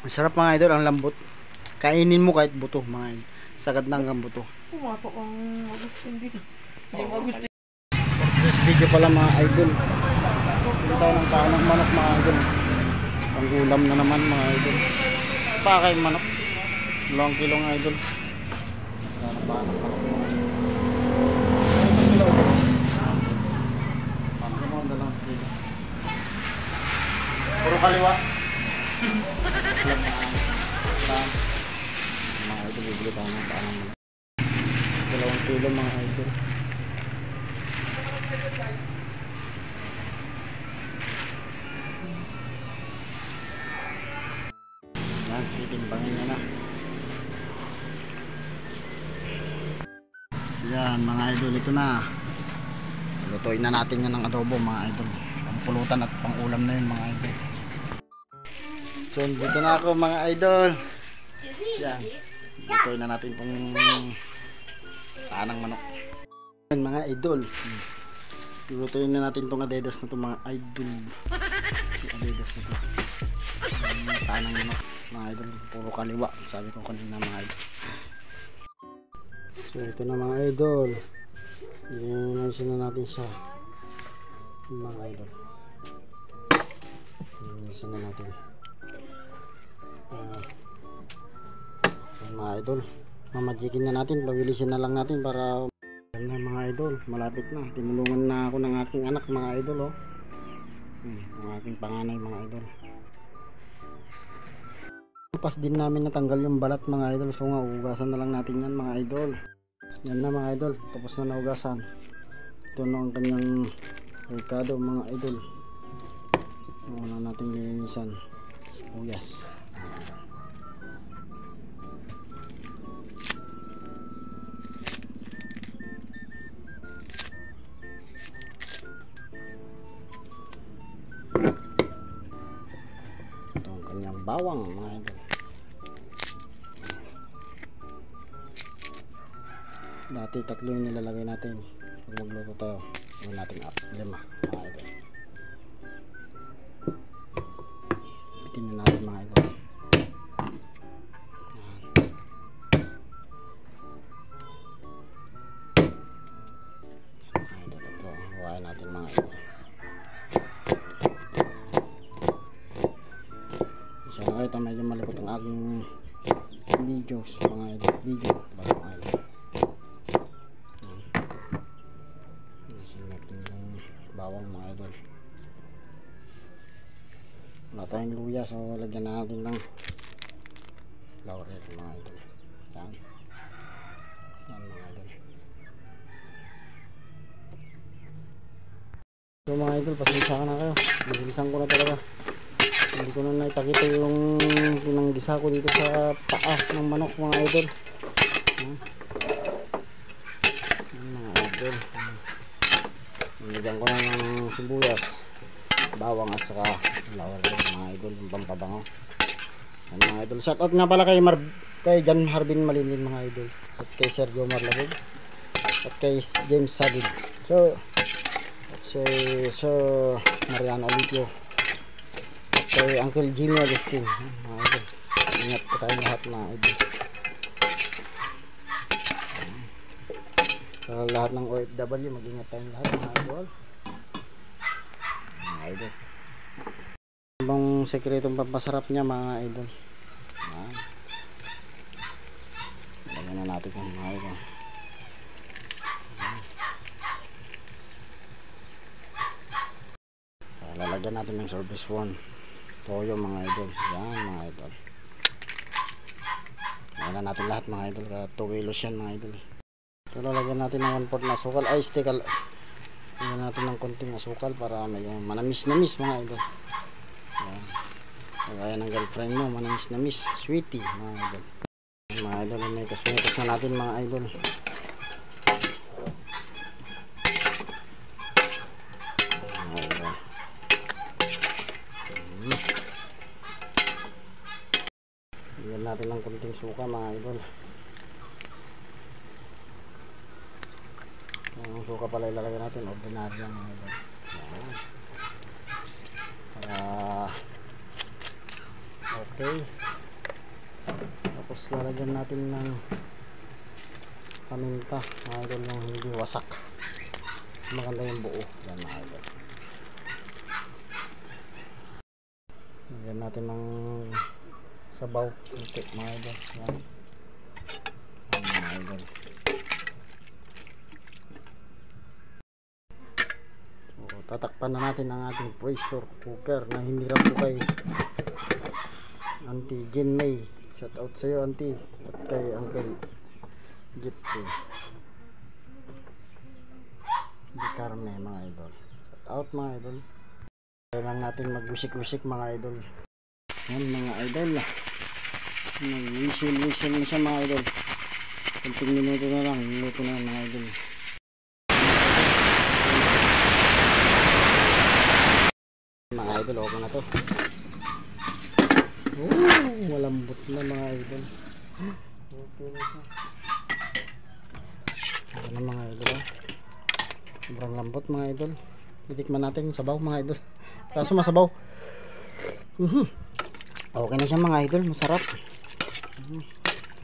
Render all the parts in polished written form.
Ang sarap mga idol, ang lambot. Kainin mo kahit buto mga idol. Sagad na hanggang buto. Pumasok ang Agustin dito. Yung Agustin. This video pala mga idol. Hindi tayo ng paanong manok mga idol. Ang ulam na naman mga idol. Pakay manok. 2 kilo mga idol. Paanong manok mga idol. Puro kaliwa. Mga idol, bibili tayo ng paanong manok. 2 kilo mga idol. Yan, titimbangin niya na. Yan mga idol, ito na. Lutuin na natin yan ng adobo mga idol. Pampulutan at pangulam na yun mga idol. So dito na ako mga idol. Yan, lutuin na natin itong paanang manok. Yan mga idol, lutuin na natin itong adedas na ito mga idol. Adedas na ito, paanang manok mga idol. Puro kaliwa, sabi ko kanina mga idol. So ito na mga idol, i-naisin na natin siya mga idol. I-naisin na natin mga idol. Mamajikin na natin, pabilisin na lang natin para yan na mga idol, malapit na. Tinulungan na ako ng aking anak mga idol, oh. Ang aking panganay mga idol. Pas din namin natanggal yung balat mga idol, so nga ugasan na lang natin yan mga idol. Yan na mga idol, tapos na naugasan. Ito na ang kanyang ricado mga idol. Una natin lilinisan. Oh yes. Ito ang kanyang bawang mga idol. Dati 3 yung nilalagay natin. Pag magluto tayo, gawin natin 5 mga idol. Bitin na natin mga idol. Mga idol, ito huwain natin mga idol. So nakita medyo malikot ang aking videos mga idol. Video mga idol. Bawang mga idol. Wala tayong luya, so lagyan natin ng laurel mga idol. Yan. Yan mga idol. So mga idol, pasensya ka na kayo. Nagilisan ko na talaga. Hindi ko na naipakita yung pinanggisa ko dito sa paa ng manok mga idol. Yan mga idol. Nilagyan ko na ng sibuyas, bawang at saka laurel mga idol, yung pampabango. Yan mga idol. Shout out nga pala kay Jan Harbin Malinin mga idol, at kay Sergio Marlabog, at kay James Sadid. So at si Sir Mariano Olipio, at kay Uncle Jimmy Agustin mga idol. Ingat po tayong lahat mga idol. Sa lahat ng OFW, mag-ingat tayong lahat mga idol. Mga idol. Ibang sekretong pampasarap niya mga idol. Yan. Lagyan na natin yung mga idol. Lalagyan natin ng service 1 toyo mga idol. Yan mga idol. Lagyan na natin lahat mga idol. 2 kilos yan mga idol. So lalagyan natin ng 1/4 na asukal. Ay stick, lagyan natin ng konting asukal para may manamis-namis mga idol. Ayan. Kagaya ng girlfriend mo, manamis-namis, sweetie mga idol. Mga idol, may kusmikus na natin mga idol. Lagyan natin ng konting suka mga idol. Ang suka pala ilalagay natin, ordinary lang mga idol. Para okay. Tapos lalagyan natin ng paminta mga idol, yung hindi wasak, maganda yung buo. Yan mga idol, lagyan natin ng sabaw konti mga idol. Yan. Yan mga idol. So, tatakpan na natin ang ating pressure cooker na hiniram ko kay Auntie Jen May. Shout out sa iyo Auntie, at kay Uncle Jeep Di Carme mga idol. Shout out mga idol. Kailangan natin mag-wisik-wisik mga idol. Yan mga idol, mag-whistle na siya mga idol. 10 minuto na lang, minuto na mga idol. Mga idol, okay na to. Malambot na mga idol. Okay na siya. Okay na mga idol. Sobrang lambot mga idol. Titikman natin yung sabaw mga idol. Kaso masabaw. Okay na siya mga idol, masarap.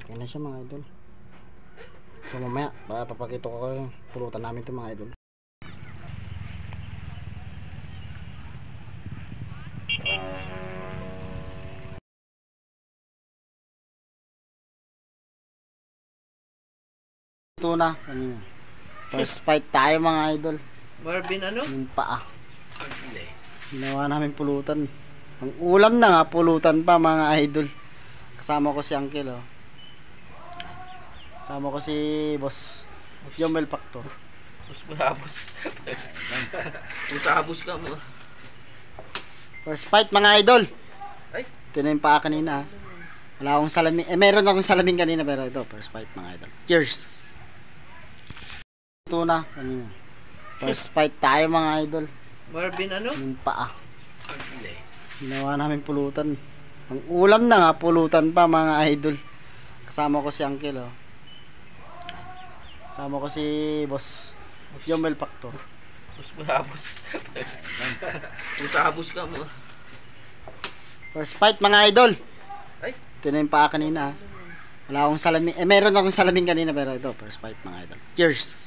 Okay na siya mga idol. So mamaya papakita ko kayo pulutan namin ito mga idol. Ito na kanina. First fight tayo mga idol. Marvin ano? Yung paa. Ginawa namin pulutan. Ang ulam na nga, pulutan pa mga idol. Kasama ko si Uncle oh. Kasama ko si Boss Yomel Factor. Boss mahabos. Usabos ka mo. First fight mga idol. Ay, Ito na yung paa kanina. Wala akong salamin. Meron akong salamin kanina pero ito first fight mga idol. Cheers. Ito na kanina. First fight tayo mga idol. Marvin ano? Yung paa. Ginawa namin pulutan. Ang ulam na nga, pulutan pa mga idol. Kasama ko si Uncle oh. Kasama ko si Boss Yomel Factor. Boss mahabos. Usabos ka mo. First fight mga idol. Ay, Ito na yung paa kanina. Wala akong salamin. Meron akong salamin kanina pero ito first fight mga idol. Cheers.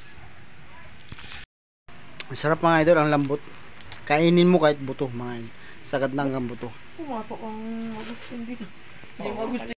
Ang sarap mga idol, ang lambot. Kainin mo kahit buto mga idol. Sagad na hanggang buto. pumasok ang Agustin dito. Yung Agustin